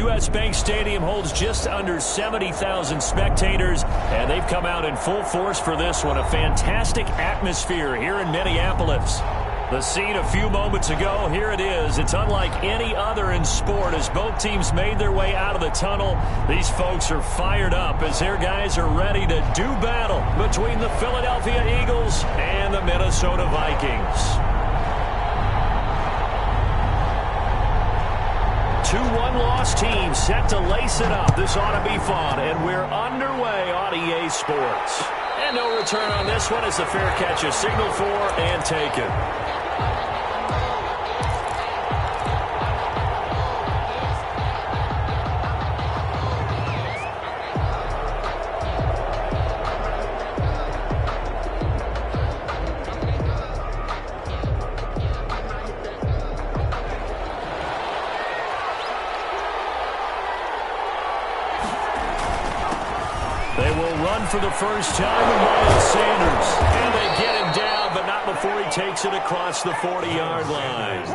U.S. Bank Stadium holds just under 70,000 spectators, and they've come out in full force for this one. A fantastic atmosphere here in Minneapolis. The scene a few moments ago, here it is. It's unlike any other in sport as both teams made their way out of the tunnel. These folks are fired up as their guys are ready to do battle between the Philadelphia Eagles and the Minnesota Vikings. 2-1 loss team set to lace it up. This ought to be fun, and we're underway on EA Sports. And no return on this one as the fair catch is signaled for and taken. They will run for the first time with Miles Sanders. And they get him down, but not before he takes it across the 40-yard line.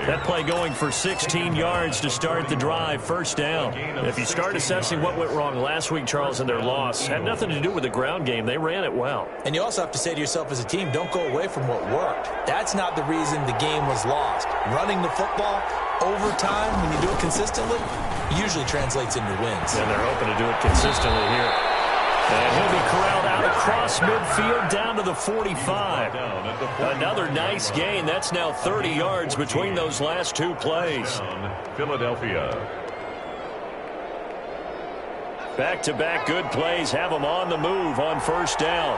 That play going for 16 yards to start the drive, first down. If you start assessing what went wrong last week, Charles, in their loss, had nothing to do with the ground game. They ran it well. And you also have to say to yourself as a team, don't go away from what worked. That's not the reason the game was lost. Running the football over time, when you do it consistently, usually translates into wins. And they're hoping to do it consistently here. And he'll be corralled out across midfield down to the 45. Another nice gain. That's now 30 yards between those last two plays. Philadelphia. Back-to-back good plays have them on the move on first down.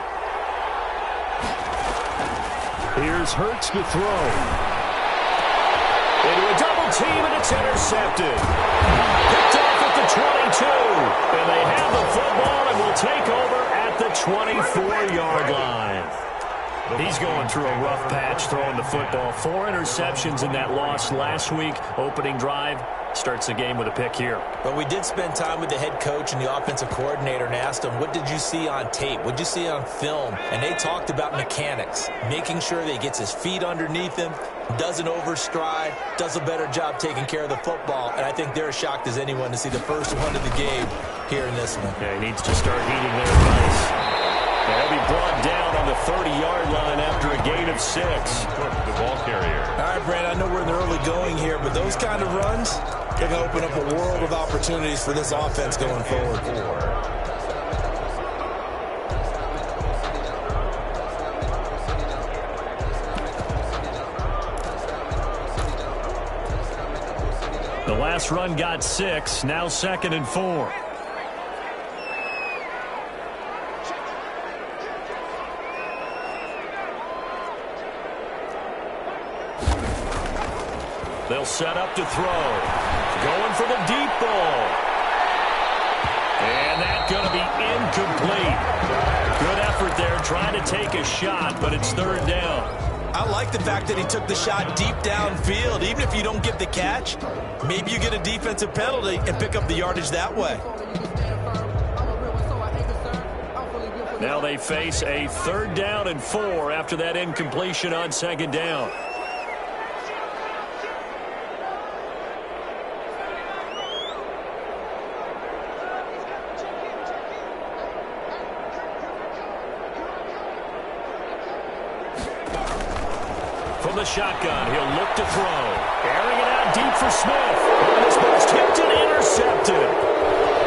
Here's Hurts to throw. Into a double team, and it's intercepted. Picked off at the 22. And they have the football and will take over at the 24-yard line. He's going through a rough patch throwing the football. 4 interceptions in that loss last week. Opening drive starts the game with a pick here. But we did spend time with the head coach and the offensive coordinator and asked them, what did you see on tape? What did you see on film? And they talked about mechanics, making sure that he gets his feet underneath him, doesn't overstride, does a better job taking care of the football. And I think they're as shocked as anyone to see the first one of the game here in this one. Yeah, he needs to start heeding their advice. He'll be brought down on the 30-yard line after a gain of 6. The ball carrier. All right, Brad, I know we're in the early going here, but those kind of runs, they're going to open up a world of opportunities for this offense going forward. The last run got 6, now 2nd and 4. They'll set up to throw. Going for the deep ball. And that's going to be incomplete. Good effort there trying to take a shot, but it's 3rd down. I like the fact that he took the shot deep downfield. Even if you don't get the catch, maybe you get a defensive penalty and pick up the yardage that way. Now they face a 3rd down and 4 after that incompletion on 2nd down. From the shotgun, he'll look to throw. Airing it out deep for Smith. And this ball's tipped and intercepted.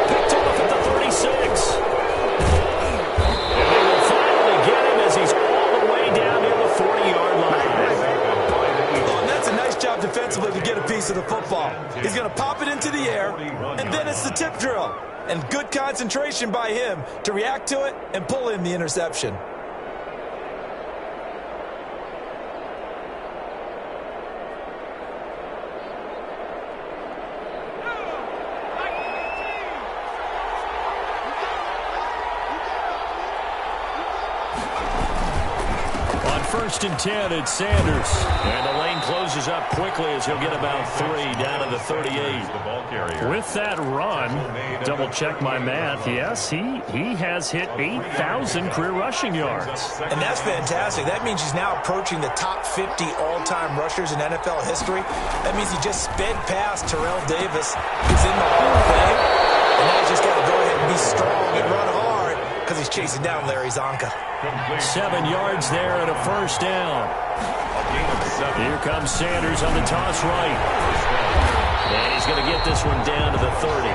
Picked off at the 36. And they will finally get him as he's all the way down near the 40-yard line. Oh, and that's a nice job defensively to get a piece of the football. He's going to pop it into the air, and then it's the tip drill. And good concentration by him to react to it and pull in the interception. first and 10. It's Sanders. And the lane closes up quickly as he'll get about 3 down to the 38. The ball carrier. With that run, double-check my math, yes, he has hit 8,000 career rushing yards. And that's fantastic. That means he's now approaching the top 50 all-time rushers in NFL history. That means he just sped past Terrell Davis, who's in the Hall of Fame. And now he's just got to go ahead and be strong and run hard because he's chasing down Larry Zonka. 7 yards there and a first down. Here comes Sanders on the toss right. And he's going to get this one down to the 30.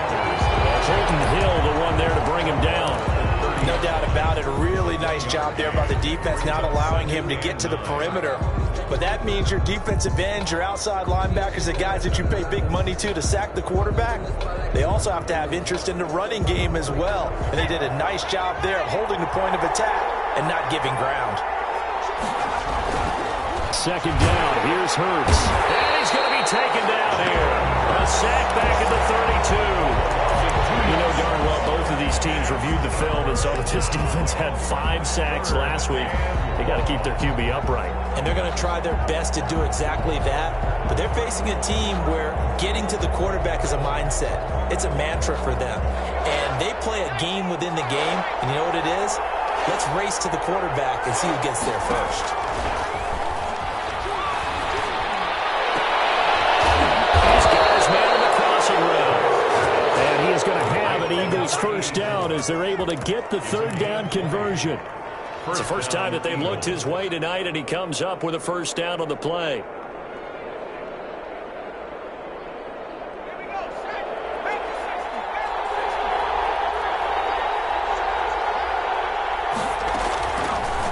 Holton Hill, the one there to bring him down. No doubt about it. A really nice job there by the defense, not allowing him to get to the perimeter. But that means your defensive ends, your outside linebackers, the guys that you pay big money to sack the quarterback, they also have to have interest in the running game as well. And they did a nice job there of holding the point of attack and not giving ground. Second down. Here's Hurts. And he's going to be taken down here. A sack back at the 32. You know darn well both of these teams reviewed the film and saw that this defense had 5 sacks last week. They got to keep their QB upright. And they're going to try their best to do exactly that. But they're facing a team where getting to the quarterback is a mindset. It's a mantra for them. And they play a game within the game. And you know what it is? Let's race to the quarterback and see who gets there first. These guys man in the crossing route. And he is going to have an Eagles first down as they're able to get the third down conversion. It's the first time that they've looked his way tonight, and he comes up with a first down on the play.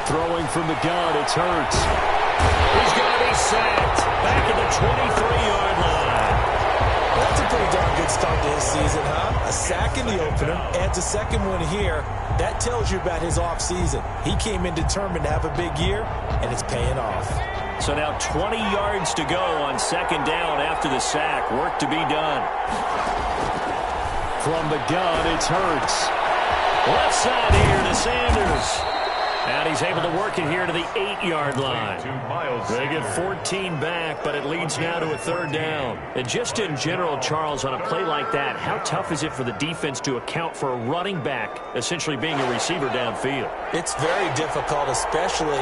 Throwing from the gun, it's Hurts. He's going to be sacked back at the 23-yard line. Well, that's a pretty darn good start to his season, huh? A sack in the opener, adds a second one here. That tells you about his offseason. He came in determined to have a big year, and it's paying off. So now 20 yards to go on second down after the sack. Work to be done. From the gun, it's Hurts. Left side here to Sanders. And he's able to work it here to the 8-yard line. They get 14 back, but it leads now to a third down. And just in general, Charles, on a play like that, how tough is it for the defense to account for a running back essentially being a receiver downfield? It's very difficult, especially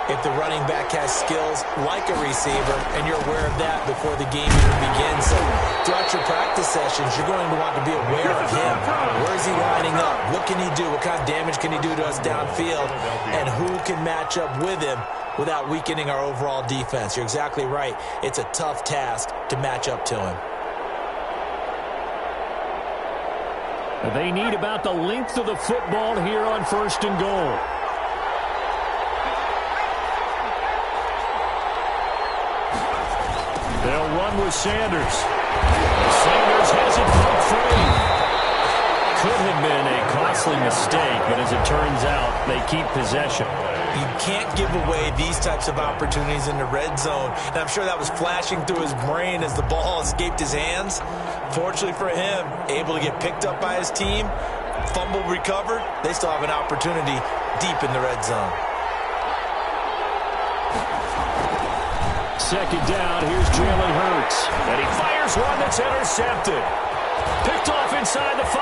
if the running back has skills like a receiver, and you're aware of that before the game even begins. So throughout your practice sessions, you're going to want to be aware of him. Where is he lining up? What can he do? What kind of damage can he do to us downfield? And who can match up with him without weakening our overall defense? You're exactly right. It's a tough task to match up to him. They need about the length of the football here on first and goal. They'll run with Sanders. Sanders has it broke free. Could have been a costly mistake, but as it turns out, they keep possession. You can't give away these types of opportunities in the red zone. And I'm sure that was flashing through his brain as the ball escaped his hands. Fortunately for him, able to get picked up by his team, fumble recovered. They still have an opportunity deep in the red zone. Second down, here's Jalen Hurts. And he fires one that's intercepted. Picked off inside the 5.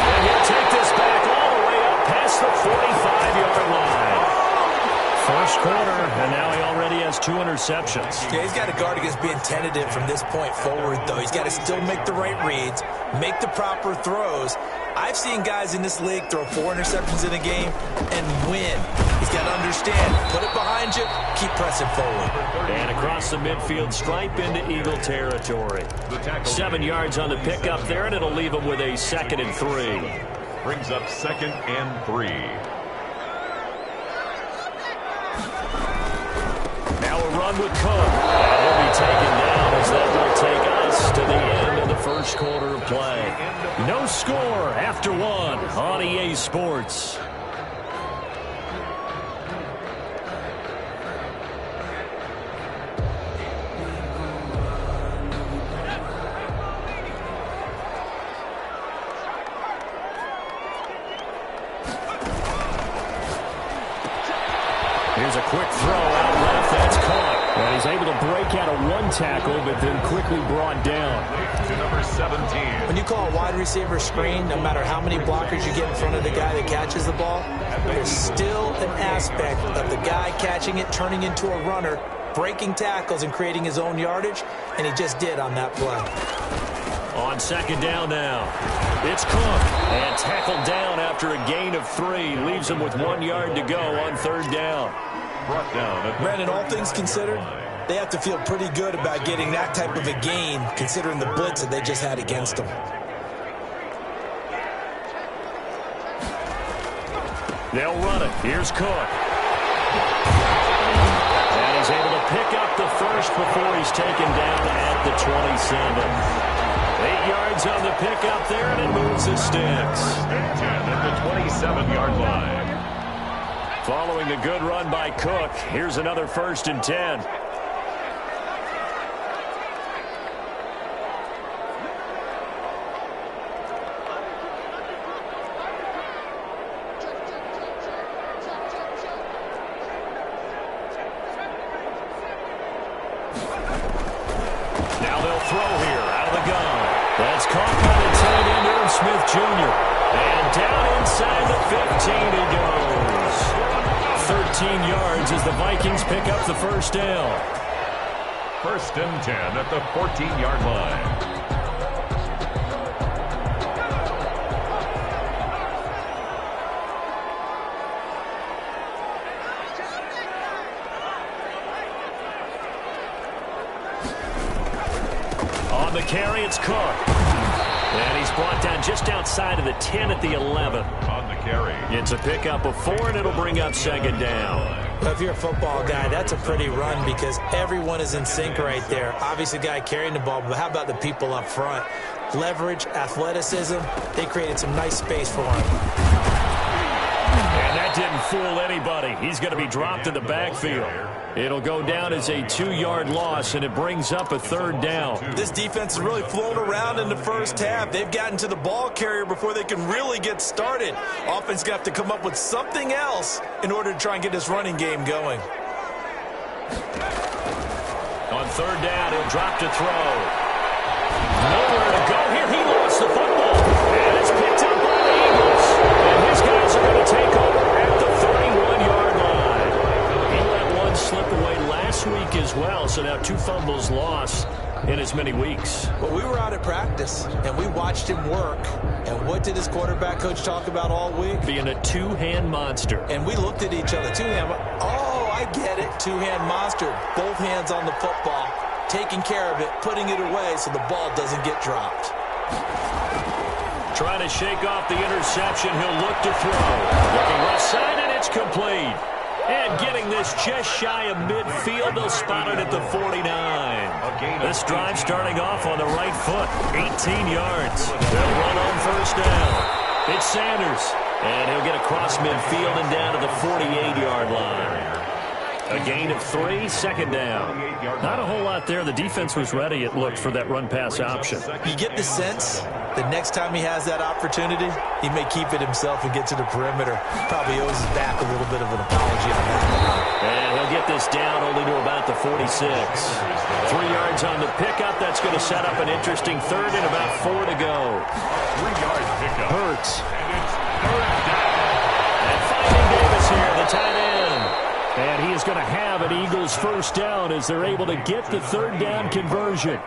And he'll take this back all the way up past the 45-yard line. First quarter, and now he already has 2 interceptions. Yeah, he's got to guard against being tentative from this point forward, though. He's got to still make the right reads, make the proper throws. I've seen guys in this league throw 4 interceptions in a game and win. He's got to understand, put it behind you, keep pressing forward. And across the midfield stripe into Eagle territory. 7 yards on the pickup there, and it'll leave him with a 2nd and 3. Brings up 2nd and 3. Now a run with Cook. And he'll be taken down as that will take us to the end of the first quarter of play. No score after 1 on EA Sports. Here's a quick throw out left. That's caught. And he's able to break out of one tackle, but then quickly brought down. To number 17. When you call a wide receiver screen, no matter how many blockers you get in front of the guy that catches the ball, there's still an aspect of the guy catching it, turning into a runner, breaking tackles and creating his own yardage, and he just did on that play. On second down now, it's Cook, and tackled down after a gain of 3. Leaves him with 1 yard to go on third down. Brought down at Brandon, all things considered, they have to feel pretty good about getting that type of a gain, considering the blitz that they just had against them. They'll run it. Here's Cook. And he's able to pick up the first before he's taken down at the 27. 8 yards on the pickup there, and it moves the sticks. 10 at the 27-yard line. Following a good run by Cook, here's another 1st and 10. Now they'll throw here out of the gun. That's caught by the tight end, Irv Smith Jr. And down inside the 15 he goes. 13 yards as the Vikings pick up the first down. 1st and 10 at the 14-yard line. On the carry, it's Cook. And he's brought down just outside of the 10 at the 11. On the carry. It's a pickup of 4, and it'll bring up second down. Well, if you're a football guy, that's a pretty run because everyone is in sync right there. Obviously, the guy carrying the ball, but how about the people up front? Leverage, athleticism, they created some nice space for him. And that didn't fool anybody. He's going to be dropped in the backfield. It'll go down as a 2-yard loss, and it brings up a third down. This defense has really flown around in the first half. They've gotten to the ball carrier before they can really get started. Offense got to come up with something else in order to try and get this running game going. On third down, he'll drop to throw. Nowhere to go here. He lost the football. And it's picked up by the Eagles. And his guys are going to take over at the 31-yard line. He let one slip away last week as well, so now 2 fumbles lost in as many weeks. Well, we were out at practice, and we watched him work. And what did his quarterback coach talk about all week? Being a 2-hand monster. And we looked at each other. 2-hand. Oh, I get it. 2-hand monster. Both hands on the football, taking care of it, putting it away so the ball doesn't get dropped. Trying to shake off the interception. He'll look to throw. Looking left side, and it's complete. And getting this just shy of midfield, they'll spot it at the 49. This drive starting off on the right foot, 18 yards. They'll run on first down. It's Sanders, and he'll get across midfield and down to the 48-yard line. A gain of 3, second down. Not a whole lot there. The defense was ready, it looked, for that run-pass option. You get the sense that next time he has that opportunity, he may keep it himself and get to the perimeter. Probably owes his back a little bit of an apology on that. And he'll get this down only to about the 46. 3 yards on the pickup. That's going to set up an interesting third and about 4 to go. 3-yard pickup. Hurts. And it's third down. And finding Davis here, the tight end. And he is going to have an Eagles first down as they're able to get the third down conversion.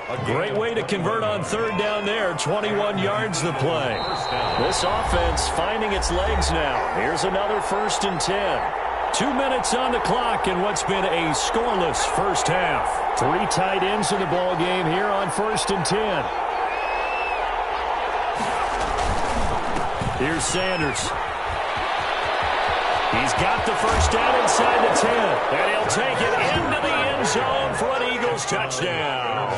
A great way to convert on third down there. 21 yards the play. This offense finding its legs now. Here's another 1st and 10. 2 minutes on the clock in what's been a scoreless first half. 3 tight ends in the ball game here on 1st and 10. Here's Sanders. He's got the first down inside the 10. And he'll take it into the end zone for an Eagles touchdown.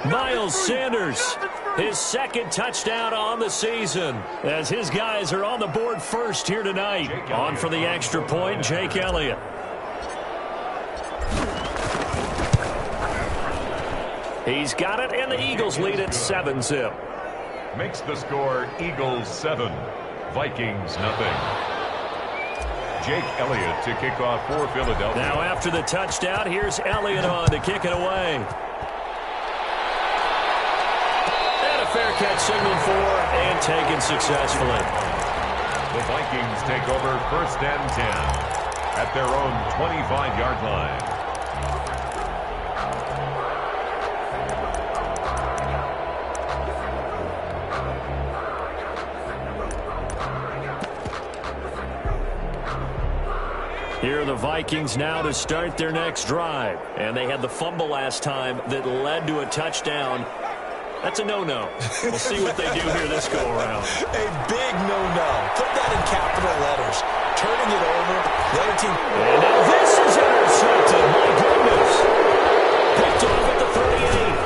Miles Sanders, his 2nd touchdown on the season, as his guys are on the board first here tonight. On for the extra point, Jake Elliott. He's got it, and the Eagles lead at 7-zip. Makes the score Eagles 7, Vikings nothing. Jake Elliott to kick off for Philadelphia. Now after the touchdown, here's Elliott on to kick it away. And a fair catch signaled for and taken successfully. The Vikings take over 1st and 10 at their own 25-yard line. Here are the Vikings now to start their next drive. And they had the fumble last time that led to a touchdown. That's a no-no. We'll see what they do here this go-around. A big no-no. Put that in capital letters. Turning it over. The other team. And now this is intercepted. My goodness. Picked off at the 38.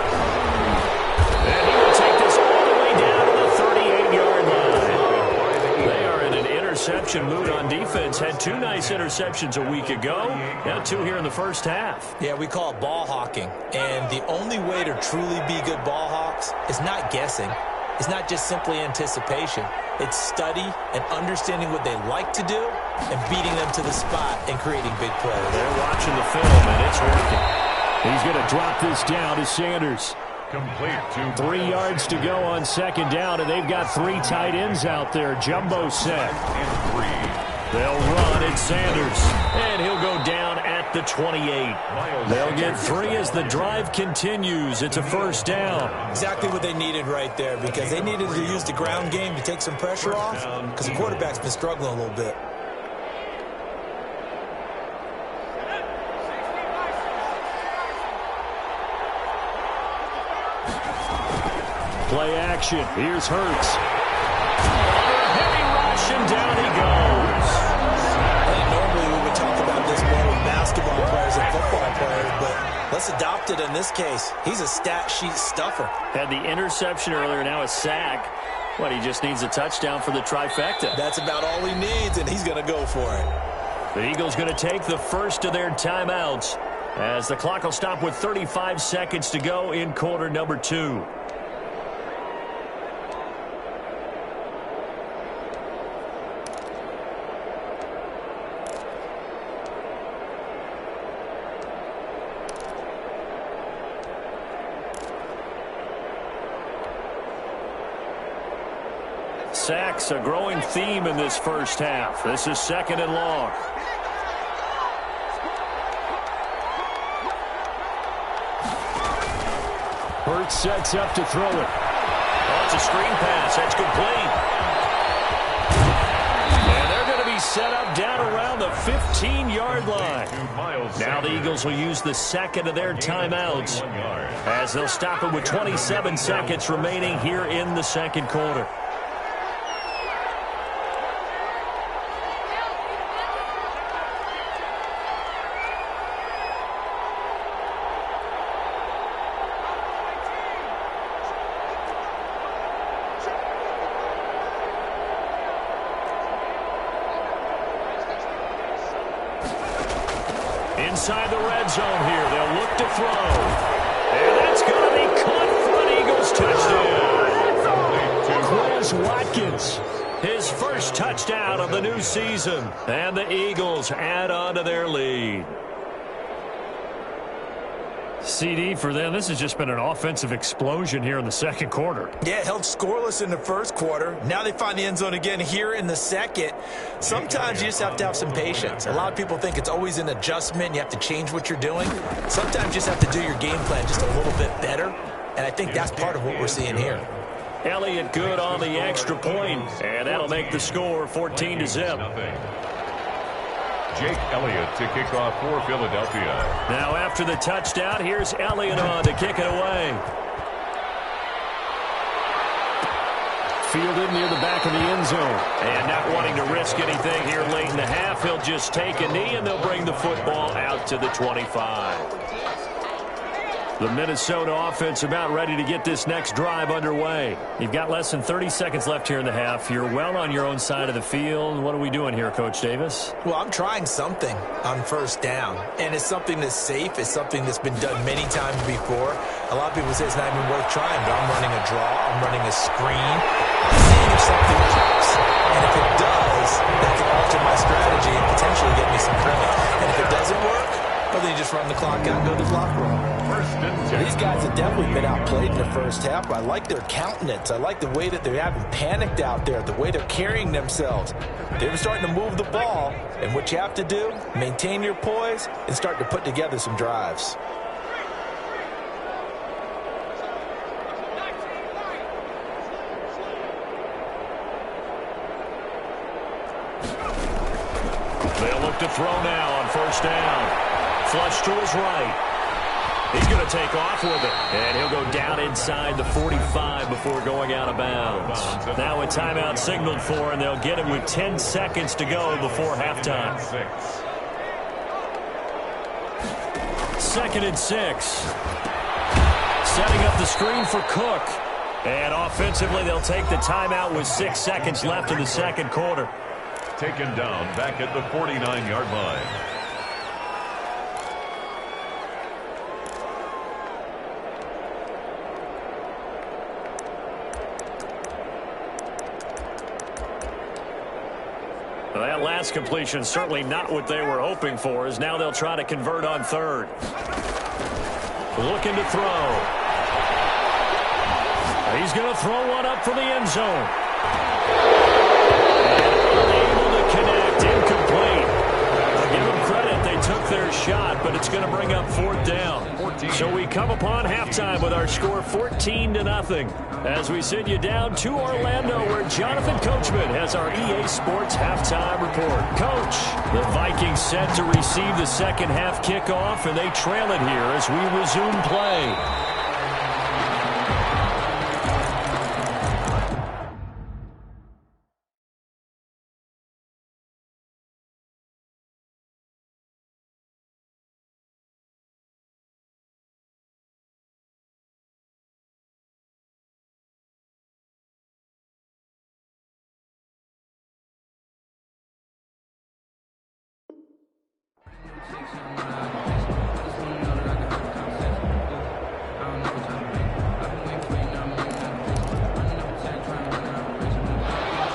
And he will take this all the way down to the 38-yard line. They are in an interception mood on defense. Had 2 nice interceptions a week ago. Now 2 here in the first half. Yeah, we call it ball hawking. And the only way to truly be good ball hawks is not guessing. It's not just simply anticipation. It's study and understanding what they like to do and beating them to the spot and creating big plays. They're watching the film, and it's working. He's going to drop this down to Sanders. Complete to 3 yards to go on 2nd down, and they've got 3 tight ends out there. Jumbo set. and 3. They'll run at Sanders, and he'll go down at the 28. They'll get 3 as the drive continues. It's a 1st down. Exactly what they needed right there, because they needed to use the ground game to take some pressure off, because the quarterback's been struggling a little bit. Play action. Here's Hurts. Heavy rush, and down he goes. Normally we would talk about this more with basketball players and football players, but let's adopt it in this case. He's a stat sheet stuffer. Had the interception earlier, now a sack. What, he just needs a touchdown for the trifecta. That's about all he needs, and he's going to go for it. The Eagles going to take the first of their timeouts as the clock will stop with 35 seconds to go in quarter number 2. Sacks, a growing theme in this first half. This is 2nd and long. Hurts sets up to throw it. Oh, it's a screen pass. That's complete. And they're going to be set up down around the 15-yard line. Now the Eagles will use the 2nd of their timeouts as they'll stop it with 27 seconds remaining here in the 2nd quarter. Inside the red zone here. They'll look to throw. And that's going to be caught for an Eagles touchdown. Chris Watkins, his first touchdown of the new season. And the Eagles add on to their lead. CD for them. This has just been an offensive explosion here in the 2nd quarter. Yeah, held scoreless in the 1st quarter. Now they find the end zone again here in the 2nd. Sometimes you just have to have some patience. A lot of people think it's always an adjustment. You have to change what you're doing. Sometimes you just have to do your game plan just a little bit better. And I think that's part of what we're seeing here. Elliott good on the extra point, and that'll make the score 14-0. Jake Elliott to kick off for Philadelphia. Now after the touchdown, here's Elliott on to kick it away. Fielded near the back of the end zone. And not wanting to risk anything here late in the half, he'll just take a knee, and they'll bring the football out to the 25. The Minnesota offense about ready to get this next drive underway. You've got less than 30 seconds left here in the half. You're well on your own side of the field. What are we doing here, Coach Davis? Well, I'm trying something on 1st down, and it's something that's safe. It's something that's been done many times before. A lot of people say it's not even worth trying, but I'm running a draw. I'm running a screen. seeing if something pops. And if it does, that can alter my strategy and potentially get me some points. And if it doesn't work, well, then you just run the clock out and go to the locker room. These guys have definitely been outplayed in the first half, but I like their countenance. I like the way that they haven't panicked out there, the way they're carrying themselves. They're starting to move the ball, and what you have to do, maintain your poise and start to put together some drives. They'll look to throw now on first down. Flush to his right. He's going to take off with it. And he'll go down inside the 45 before going out of bounds. Now a timeout signaled for, and they'll get him with 10 seconds to go before halftime. 2nd and 6. Setting up the screen for Cook. And offensively, they'll take the timeout with 6 seconds left in the second quarter. Taken down back at the 49-yard line. Well, that last completion certainly not what they were hoping for, as now they'll try to convert on third. Looking to throw. He's going to throw one up for the end zone. Unable to connect, incomplete. I'll give them credit, they took their shot, but it's going to bring up 4th down. So we come upon halftime with our score 14-0. As we send you down to Orlando, where Jonathan Coachman has our EA Sports halftime report. Coach, the Vikings set to receive the second half kickoff, and they trail it here as we resume play.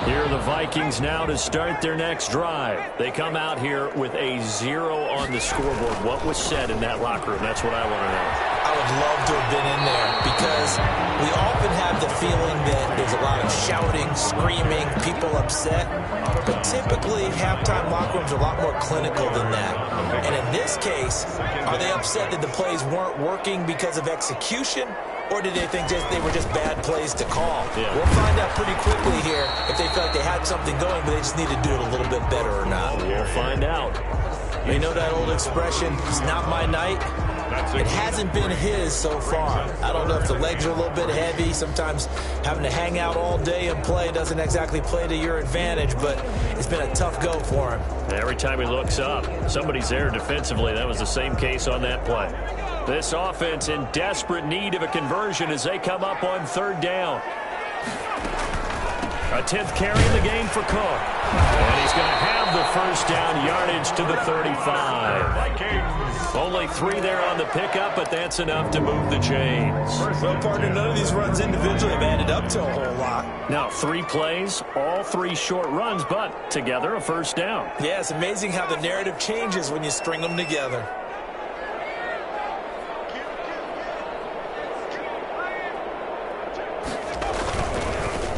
Here are the Vikings now to start their next drive. They come out here with a 0 on the scoreboard. What was said in that locker room? That's what I want to know. I would love to have been in there because we often have the feeling that there's a lot of shouting, screaming, people upset. But typically, halftime locker rooms are a lot more clinical than that. And in this case, are they upset that the plays weren't working because of execution? Or did they think they were just bad plays to call? Yeah. We'll find out pretty quickly here if they felt like they had something going, but they just need to do it a little bit better or not. We'll find out. You know that old expression, it's not my night? It hasn't been his so far. I don't know if the legs are a little bit heavy. Sometimes having to hang out all day and play doesn't exactly play to your advantage, but it's been a tough go for him. Every time he looks up, somebody's there defensively. That was the same case on that play. This offense in desperate need of a conversion as they come up on 3rd down. A 10th carry in the game for Cook. And he's going to have the first down yardage to the 35. Only 3 there on the pickup, but that's enough to move the chains. Well, partner, none of these runs individually have added up to a whole lot. Now, 3 plays, all 3 short runs, but together a first down. Yeah, it's amazing how the narrative changes when you string them together.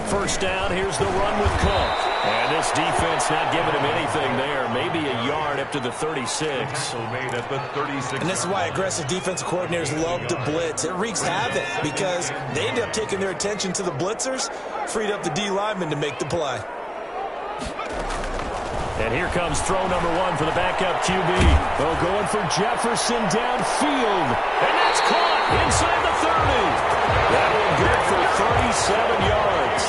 First down, here's the run with Cook. And this defense not giving him anything there. Maybe a yard up to the 36. And this is why aggressive defensive coordinators love to blitz. It wreaks havoc because they end up taking their attention to the blitzers, freed up the D lineman to make the play. And here comes throw number 1 for the backup QB. Well, going for Jefferson downfield. And that's caught inside the 30. That one good for 37 yards.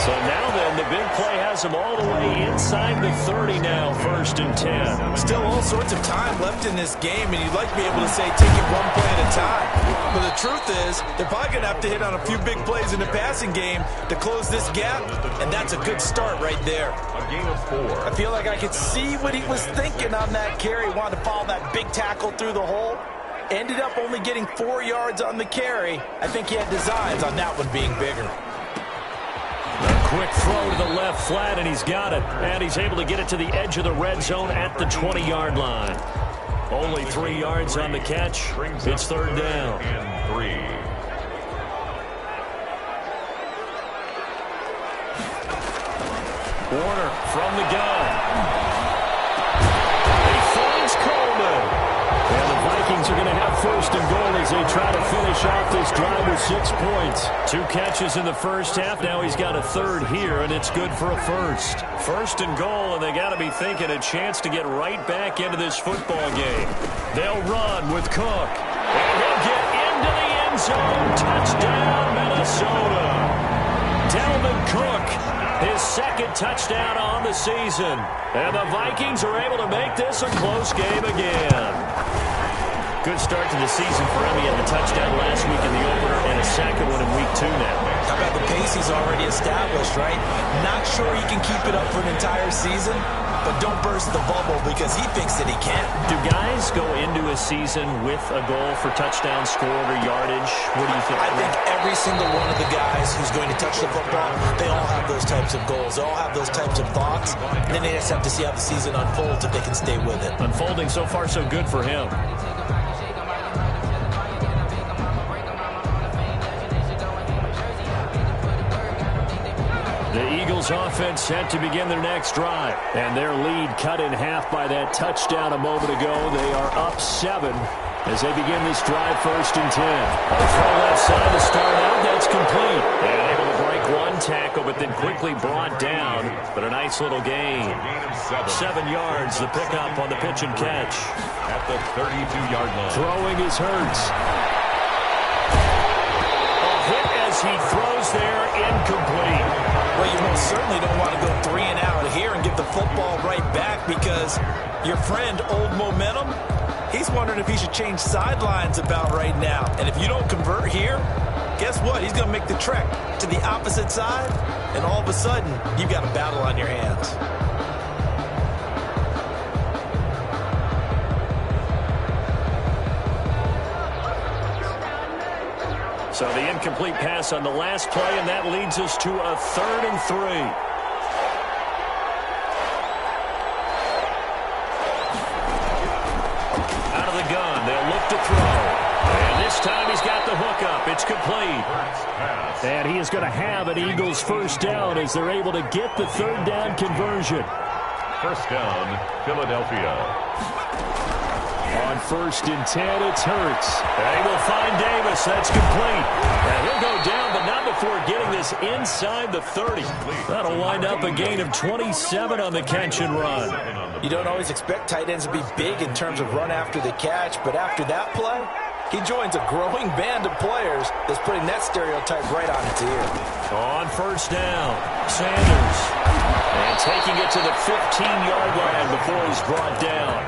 So now then, the big play has him all the way inside the 30 now, 1st and 10. Still all sorts of time left in this game, and you'd like to be able to say take it one play at a time. But the truth is, they're probably going to have to hit on a few big plays in the passing game to close this gap, and that's a good start right there. A gain of 4. I feel like I could see what he was thinking on that carry. Wanted to follow that big tackle through the hole. Ended up only getting 4 yards on the carry. I think he had designs on that one being bigger. Quick throw to the left flat, and he's got it. And he's able to get it to the edge of the red zone at the 20-yard line. Only 3 yards on the catch. It's third down. And 3. Warner from the gun. He finds Coleman. And the Vikings are going to have first and goal as they try to finish off this drive with 6 points. 2 catches in the first half. Now he's got a third here, and it's good for a first. First and goal, and they got to be thinking a chance to get right back into this football game. They'll run with Cook. And he'll get into the end zone. Touchdown, Minnesota. Dalvin Cook, his second touchdown on the season. And the Vikings are able to make this a close game again. Good start to the season for him. He had the touchdown last week in the opener and a second one in week 2 now. How about the pace he's already established, right? Not sure he can keep it up for an entire season, but don't burst the bubble because he thinks that he can. Do guys go into a season with a goal for touchdown scored or yardage? What do you think? I think every single one of the guys who's going to touch the football, they all have those types of goals. They all have those types of thoughts. And then they just have to see how the season unfolds if they can stay with it. Unfolding so far so good for him. The Eagles offense set to begin their next drive. And their lead cut in half by that touchdown a moment ago. They are up 7 as they begin this drive, first and 10. A throw left side to start out. That's complete. And able to break one tackle, but then quickly brought down. But a nice little gain. 7 yards, the pickup on the pitch and catch. At the 32-yard line. Throwing is Hurts. A hit as he throws there, incomplete. Well, you most certainly don't want to go 3 and out here and give the football right back because your friend, Old Momentum, he's wondering if he should change sidelines about right now. And if you don't convert here, guess what? He's going to make the trek to the opposite side, and all of a sudden, you've got a battle on your hands. So the incomplete pass on the last play, and that leads us to a 3rd and 3. Out of the gun, they'll look to throw. And this time he's got the hook up. It's complete. And he is going to have an Eagles first down as they're able to get the 3rd down conversion. First down, Philadelphia. On 1st and 10, it's Hurts. They will find Davis. That's complete. And he'll go down, but not before getting this inside the 30. That'll wind up a gain of 27 on the catch and run. You don't always expect tight ends to be big in terms of run after the catch, but after that play, he joins a growing band of players that's putting that stereotype right on its ear. On 1st down, Sanders. And taking it to the 15-yard line before he's brought down.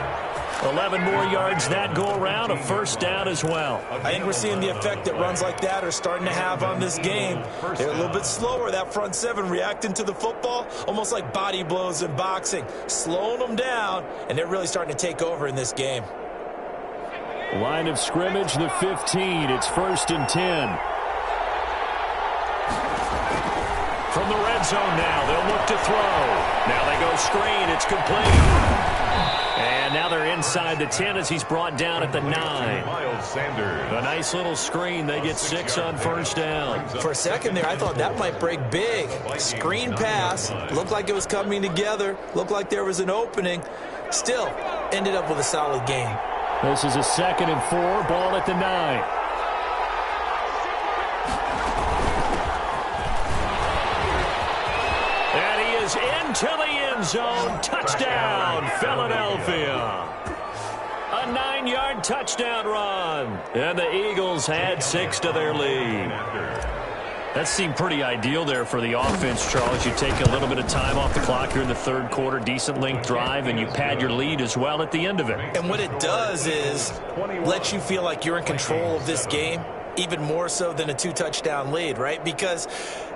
11 more yards that go around, a first down as well. I think we're seeing the effect that runs like that are starting to have on this game. They're a little bit slower, that front 7 reacting to the football, almost like body blows in boxing, slowing them down, and they're really starting to take over in this game. Line of scrimmage, the 15. It's 1st and 10. From the red zone now, they'll look to throw. Now they go screen, it's complete. And now they're inside the 10 as he's brought down at the 9. Miles Sanders. A nice little screen. They get 6 on 1st down. For a second there, I thought that might break big. Screen pass. Looked like it was coming together. Looked like there was an opening. Still, ended up with a solid game. This is a 2nd and 4. Ball at the 9. Into the end zone. Touchdown, Philadelphia. A 9-yard touchdown run. And the Eagles add 6 to their lead. That seemed pretty ideal there for the offense, Charles. You take a little bit of time off the clock here in the 3rd quarter, decent length drive, and you pad your lead as well at the end of it. And what it does is let you feel like you're in control of this game, even more so than a 2-touchdown lead, right? Because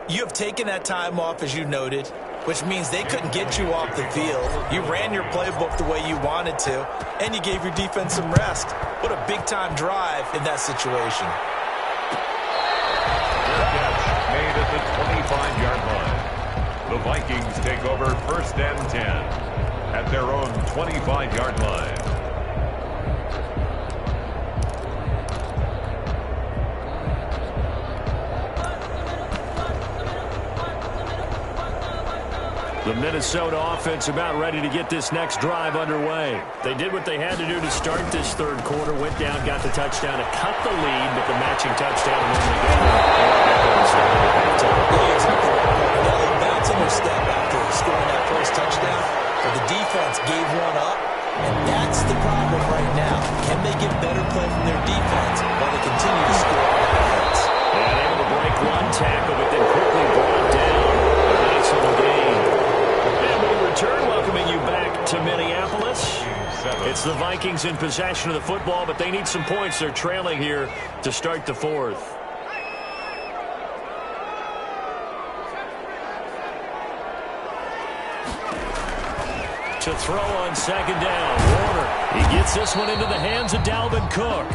you have taken that time off, as you noted, which means they couldn't get you off the field. You ran your playbook the way you wanted to, and you gave your defense some rest. What a big-time drive in that situation. Catch made at the 25-yard line. The Vikings take over 1st and 10 at their own 25-yard line. The Minnesota offense about ready to get this next drive underway. They did what they had to do to start this third quarter, went down, got the touchdown to cut the lead, but the matching touchdown a moment ago. Now they bounce in their step after scoring that first touchdown, but the defense gave one up, and that's the problem right now. Can they get better play from their defense while they continue to score on offense? And able to break one tackle, but then quickly brought down. A nice little gain. And we return, welcoming you back to Minneapolis. It's the Vikings in possession of the football, but they need some points. They're trailing here to start the fourth. To throw on second down, Warner. He gets this one into the hands of Dalvin Cook.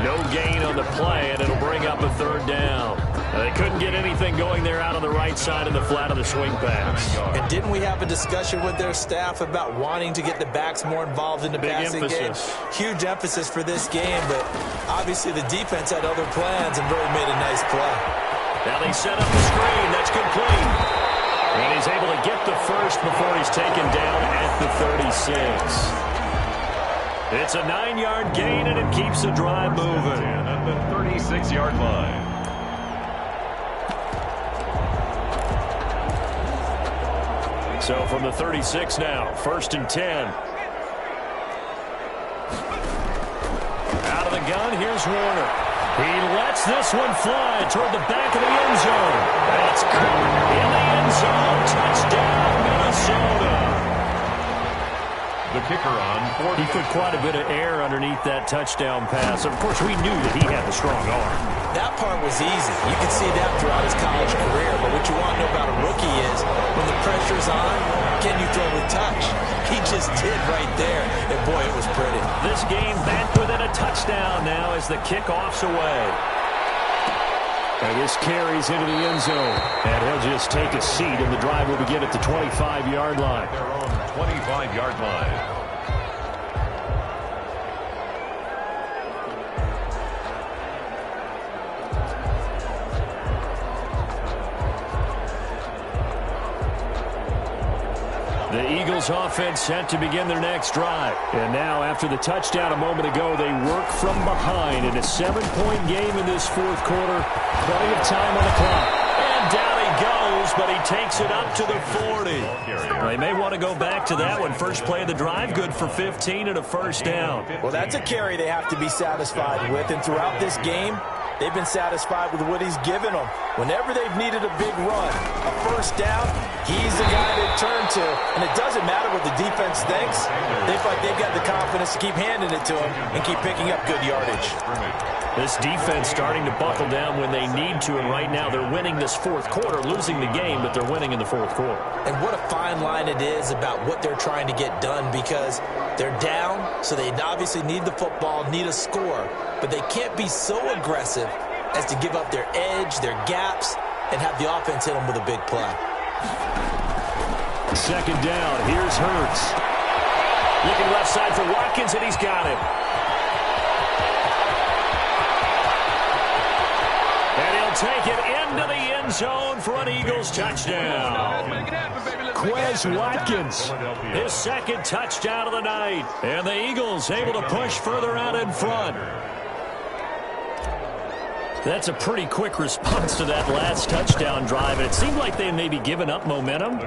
No gain on the play, and it'll bring up a third down. They couldn't get anything going there out on the right side of the flat of the swing pass. And didn't we have a discussion with their staff about wanting to get the backs more involved in the passing game? Huge emphasis for this game, but obviously the defense had other plans and really made a nice play. Now they set up the screen. That's complete. And he's able to get the first before he's taken down at the 36. It's a 9-yard gain, and it keeps the drive moving. At the 36-yard line. So from the 36 now, 1st and 10. Out of the gun, here's Warner. He lets this one fly toward the back of the end zone. That's caught in the end zone. Touchdown, Minnesota. The kicker on. He put quite a bit of air underneath that touchdown pass. Of course, we knew that he had a strong arm. That part was easy. You can see that throughout his college career. But what you want to know about a rookie is when the pressure's on, can you throw with touch? He just did right there. And, boy, it was pretty. This game back within a touchdown now as the kickoff's away. And this carries into the end zone. And he'll just take a seat, and the drive will begin at the 25-yard line. Their own 25-yard line. The Eagles offense set to begin their next drive. And now, after the touchdown a moment ago, they work from behind in a 7-point game in this fourth quarter. Plenty of time on the clock. And down he goes, but he takes it up to the 40. They may want to go back to that one. First play of the drive, good for 15 and a first down. Well, that's a carry they have to be satisfied with. And throughout this game, they've been satisfied with what he's given them. Whenever they've needed a big run, a first down, he's the guy they turn to. And it doesn't matter what the defense thinks. They feel like they've got the confidence to keep handing it to him and keep picking up good yardage. This defense starting to buckle down when they need to, and right now they're winning this fourth quarter, losing the game, but they're winning in the fourth quarter. And what a fine line it is about what they're trying to get done, because they're down, so they obviously need the football, need a score, but they can't be so aggressive as to give up their edge, their gaps, and have the offense hit them with a big play. Second down, here's Hurts. Looking left side for Watkins, and he's got him. And he'll take it into the end zone for an Eagles touchdown. Quez Watkins, his second touchdown of the night. And the Eagles able to push further out in front. That's a pretty quick response to that last touchdown drive. And it seemed like they may be giving up momentum.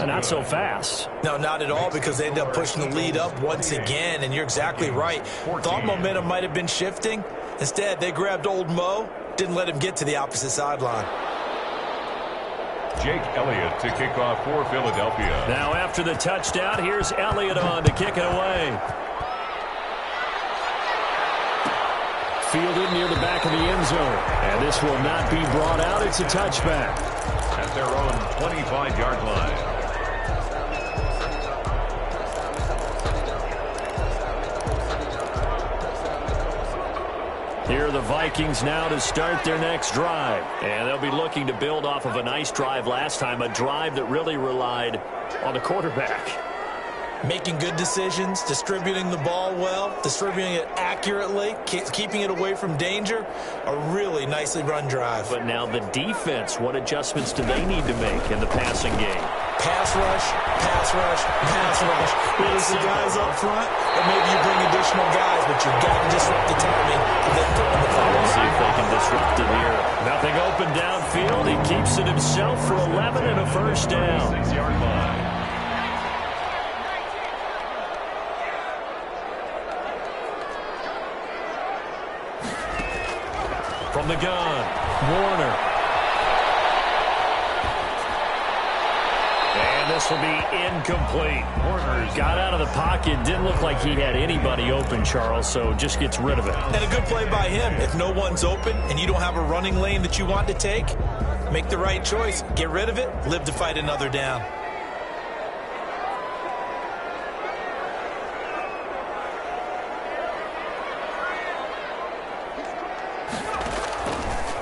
Not so fast. No, not at all, because they end up pushing the lead up once again. And you're exactly right. Thought momentum might have been shifting. Instead, they grabbed old Mo, didn't let him get to the opposite sideline. Jake Elliott to kick off for Philadelphia. Now after the touchdown, here's Elliott on to kick it away. Fielded near the back of the end zone. And this will not be brought out. It's a touchback. At their own 25-yard line. Here are the Vikings now to start their next drive. And they'll be looking to build off of a nice drive last time, a drive that really relied on the quarterback. Making good decisions, distributing the ball well, distributing it accurately, keeping it away from danger. A really nicely run drive. But now the defense, what adjustments do they need to make in the passing game? Pass rush, pass rush, pass rush. Whether it's the guys up front or maybe you bring additional guys, but you've got to disrupt the timing and then throw in the ball. We'll see if they can disrupt it here. Nothing open downfield. He keeps it himself for 11 and a first down. 6-yard line. From the gun, Warner. And this will be incomplete. Warner got out of the pocket. Didn't look like he had anybody open, Charles, so just gets rid of it. And a good play by him. If no one's open and you don't have a running lane that you want to take, make the right choice. Get rid of it. Live to fight another down.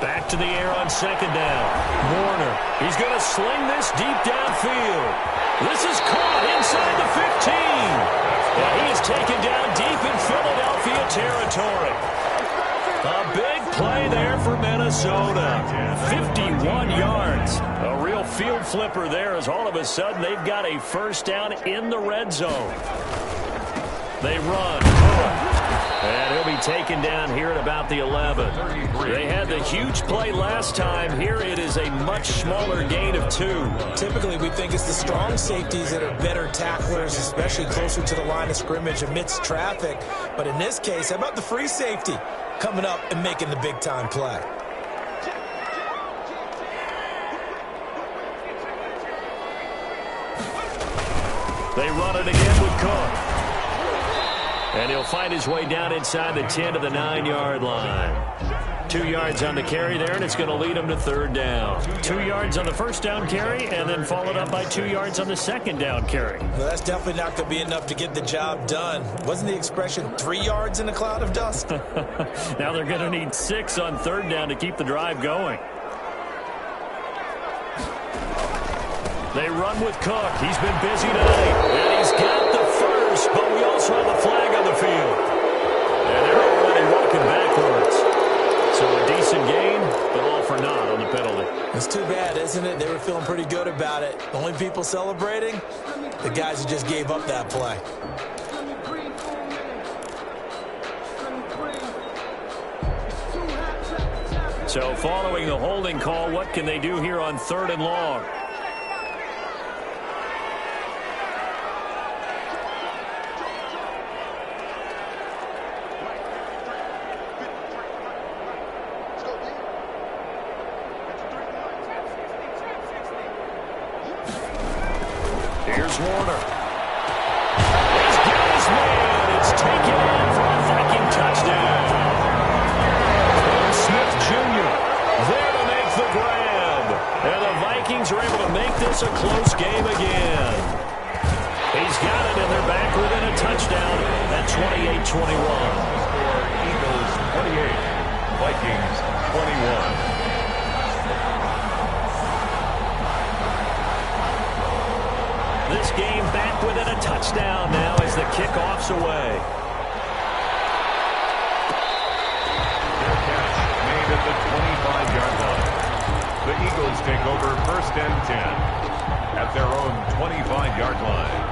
Back to the air on second down. Warner, he's going to sling this deep downfield. This is caught inside the 15. And he is taken down deep in Philadelphia territory. A big play there for Minnesota. 51 yards. A real field flipper there as all of a sudden they've got a first down in the red zone. They run. And he'll be taken down here at about the 11. They had the huge play last time. Here it is a much smaller gain of 2. Typically, we think it's the strong safeties that are better tacklers, especially closer to the line of scrimmage amidst traffic. But in this case, how about the free safety coming up and making the big-time play? They run it again with Cook. And he'll find his way down inside the 10 to the 9-yard line. 2 yards on the carry there, and it's going to lead him to third down. 2 yards on the first down carry, and then followed up by 2 yards on the second down carry. Well, that's definitely not going to be enough to get the job done. Wasn't the expression 3 yards in a cloud of dust? Now they're going to need 6 on third down to keep the drive going. They run with Cook. He's been busy tonight. And he's got the first, but we also have a flag on the field. And they're already walking backwards. So a decent gain, but all for naught on the penalty. It's too bad, isn't it? They were feeling pretty good about it. The only people celebrating, the guys who just gave up that play. So following the holding call, what can they do here on third and long? Here's Warner. He's got his man. It's taken in for a Viking touchdown. And Smith Jr. there to make the grab. And the Vikings are able to make this a close game again. He's got it, and they're back within a touchdown at 28-21. Eagles 28, Vikings 21. This game back within a touchdown now as the kickoff's away. Their catch made at the 25-yard line. The Eagles take over first and 10 at their own 25-yard line.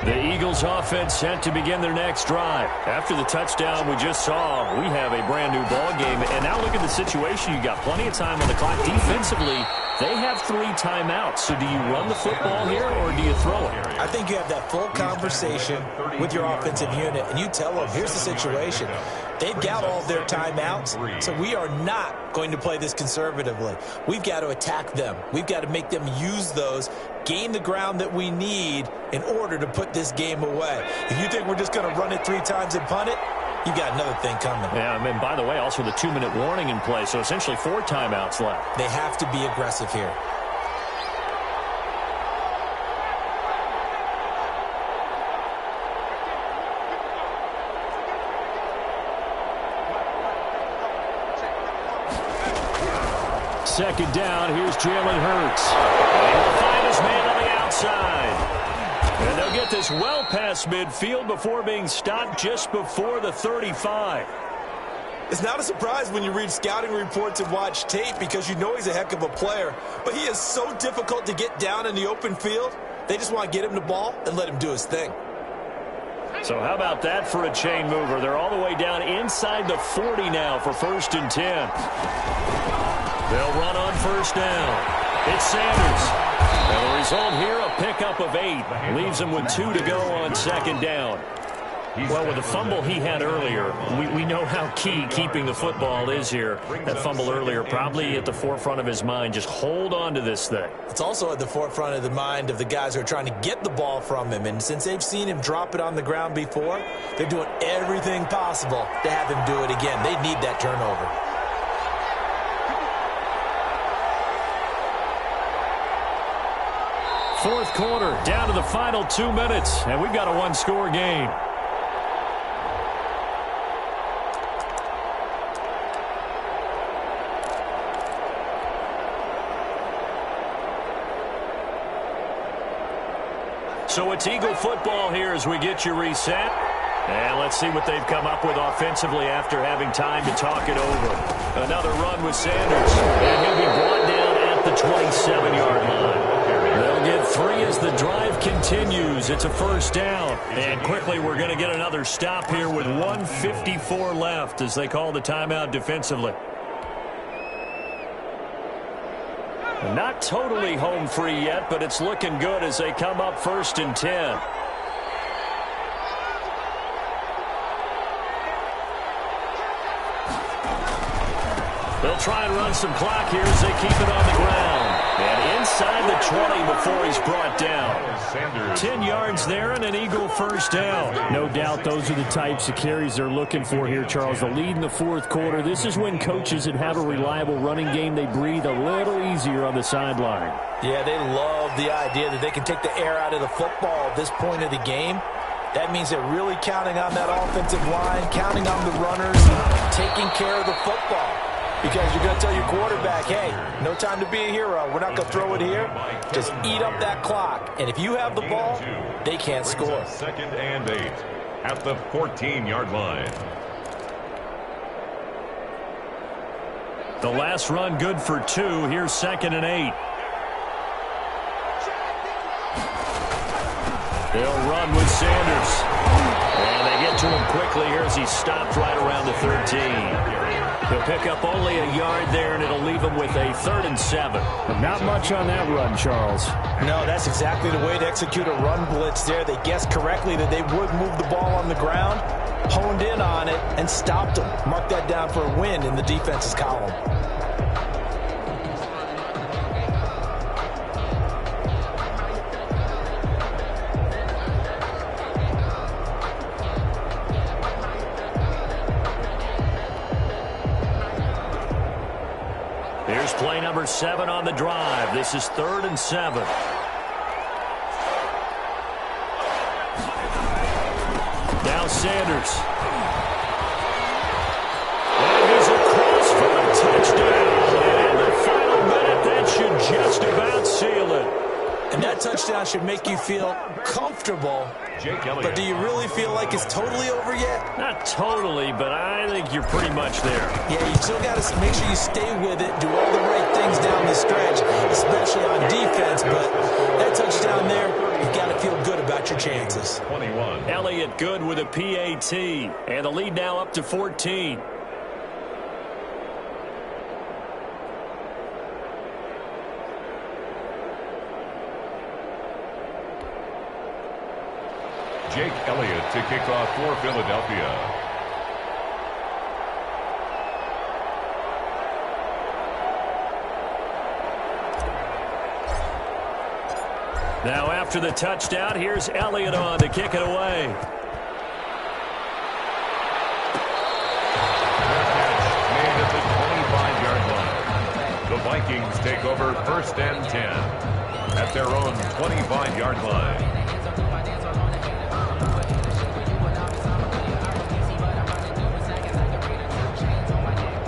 The Eagles offense set to begin their next drive. After the touchdown we just saw, we have a brand new ball game. And now look at the situation. You got plenty of time on the clock. Defensively, they have 3 timeouts. So do you run the football here or do you throw it? I think you have that full conversation with your offensive unit, and you tell them, here's the situation. They've got all of their timeouts, so we are not going to play this conservatively. We've got to attack them. We've got to make them use those, gain the ground that we need in order to put this game away. If you think we're just going to run it 3 times and punt it, you've got another thing coming. Yeah, and by the way, also the 2-minute warning in play, so essentially 4 timeouts left. They have to be aggressive here. second down. Here's Jalen Hurts. And he'll find his man on the outside. And they'll get this well past midfield before being stopped just before the 35. It's not a surprise when you read scouting reports and watch tape because you know he's a heck of a player. But he is so difficult to get down in the open field. They just want to get him the ball and let him do his thing. So how about that for a chain mover? They're all the way down inside the 40 now for 1st and 10. They'll run on 1st down. It's Sanders. And the result here, a pickup of 8. Leaves him with 2 to go on 2nd down. Well, with the fumble he had earlier, we know how key keeping the football is here. That fumble earlier probably at the forefront of his mind. Just hold on to this thing. It's also at the forefront of the mind of the guys who are trying to get the ball from him. And since they've seen him drop it on the ground before, they're doing everything possible to have him do it again. They need that turnover. Fourth quarter, down to the final 2 minutes, and we've got a one-score game. So it's Eagle football here as we get you reset. And let's see what they've come up with offensively after having time to talk it over. Another run with Sanders. And he'll be brought down at the 27-yard line. They'll get 3 as the drive continues. It's a 1st down. And quickly we're going to get another stop here with 1:54 left as they call the timeout defensively. Not totally home free yet, but it's looking good as they come up 1st and 10. They'll try and run some clock here as they keep it on the ground. And inside the 20 before he's brought down. 10 yards there and an Eagle 1st down. No doubt those are the types of carries they're looking for here, Charles. The lead in the 4th quarter. This is when coaches that have a reliable running game, they breathe a little easier on the sideline. Yeah, they love the idea that they can take the air out of the football at this point of the game. That means they're really counting on that offensive line, counting on the runners, taking care of the football. Because you're going to tell your quarterback, hey, no time to be a hero. We're not going to throw it here. Just eat up that clock. And if you have the ball, they can't score. 2nd and 8 at the 14-yard line. The last run good for 2. Here's 2nd and 8. They'll run with Sanders. And they get to him quickly here as he stopped right around the 13. He'll pick up only a yard there, and it'll leave him with a 3rd and 7. Not much on that run, Charles. No, that's exactly the way to execute a run blitz there. They guessed correctly that they would move the ball on the ground, honed in on it, and stopped them. Mark that down for a win in the defense's column. Here's play number 7 on the drive. This is 3rd and 7. Now Sanders. And he's across for a touchdown. And in the final minute, that should just about seal it. And that touchdown should make you feel comfortable. But do you really feel like it's totally over yet? Not totally, but I think you're pretty much there. Yeah, you still got to make sure you stay with it, do all the right things down the stretch, especially on defense. But that touchdown there, you've got to feel good about your chances. 21. Elliott good with a PAT. And the lead now up to 14. Jake Elliott to kick off for Philadelphia. Now after the touchdown, here's Elliott on to kick it away. Made at the 25-yard line. The Vikings take over 1st and 10 at their own 25-yard line.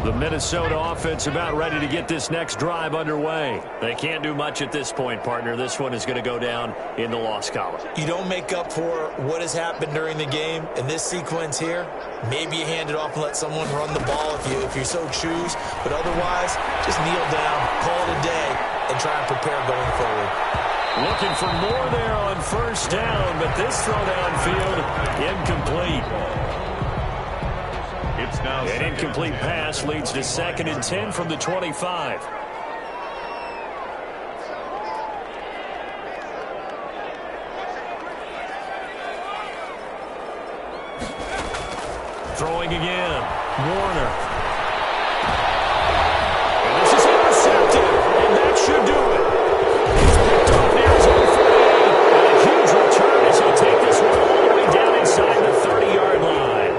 The Minnesota offense about ready to get this next drive underway. They can't do much at this point, partner. This one is going to go down in the loss column. You don't make up for what has happened during the game. In this sequence here, maybe you hand it off and let someone run the ball if you so choose. But otherwise, just kneel down, call it a day, and try and prepare going forward. Looking for more there on first down, but this throw downfield incomplete. It's now an incomplete pass leads to 2nd and 10 from the 25. Throwing again. Warner. And this is intercepted, and that should do it. He's picked off near his own 48. And a huge return as he'll take this one all the way down inside the 30-yard line.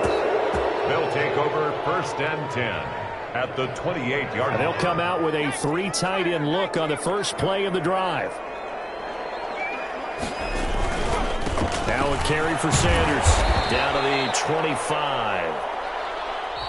They'll take over 1st and 10 at the 28-yard line. They'll come out with a 3 tight end look on the first play of the drive. Now a carry for Sanders. Down to the 25.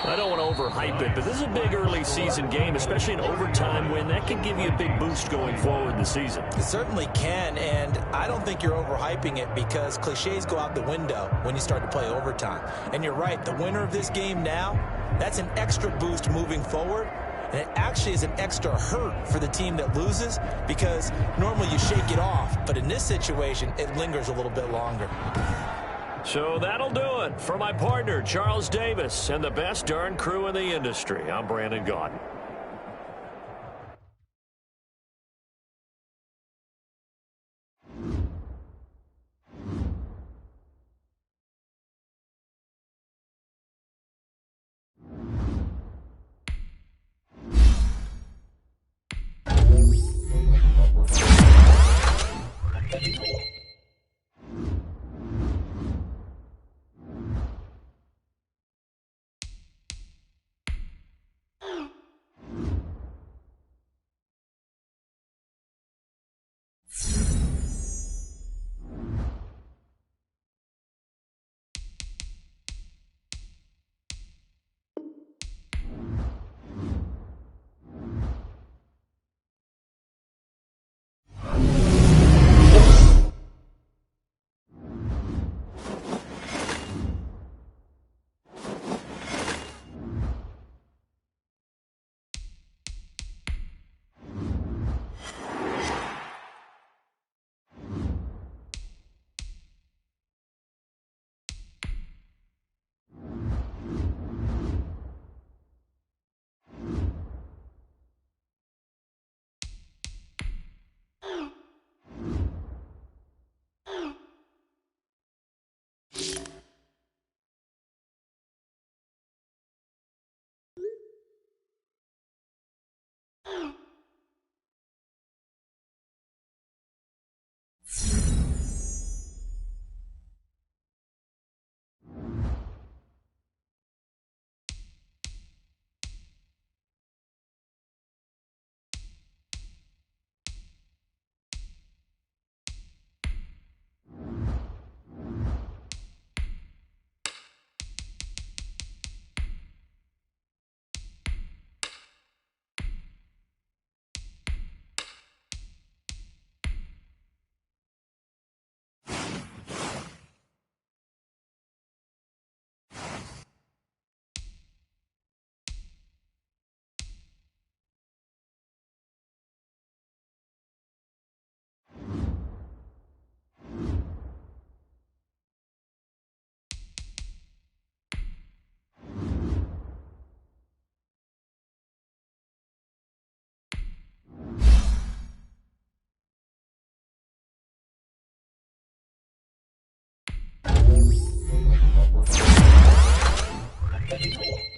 I don't want to overhype it, but this is a big early season game, especially an overtime win. That can give you a big boost going forward in the season. It certainly can, and I don't think you're overhyping it because cliches go out the window when you start to play overtime. And you're right, the winner of this game now, that's an extra boost moving forward. And it actually is an extra hurt for the team that loses because normally you shake it off. But in this situation, it lingers a little bit longer. So that'll do it for my partner, Charles Davis, and the best darn crew in the industry. I'm Brandon Gaudin. Thank you.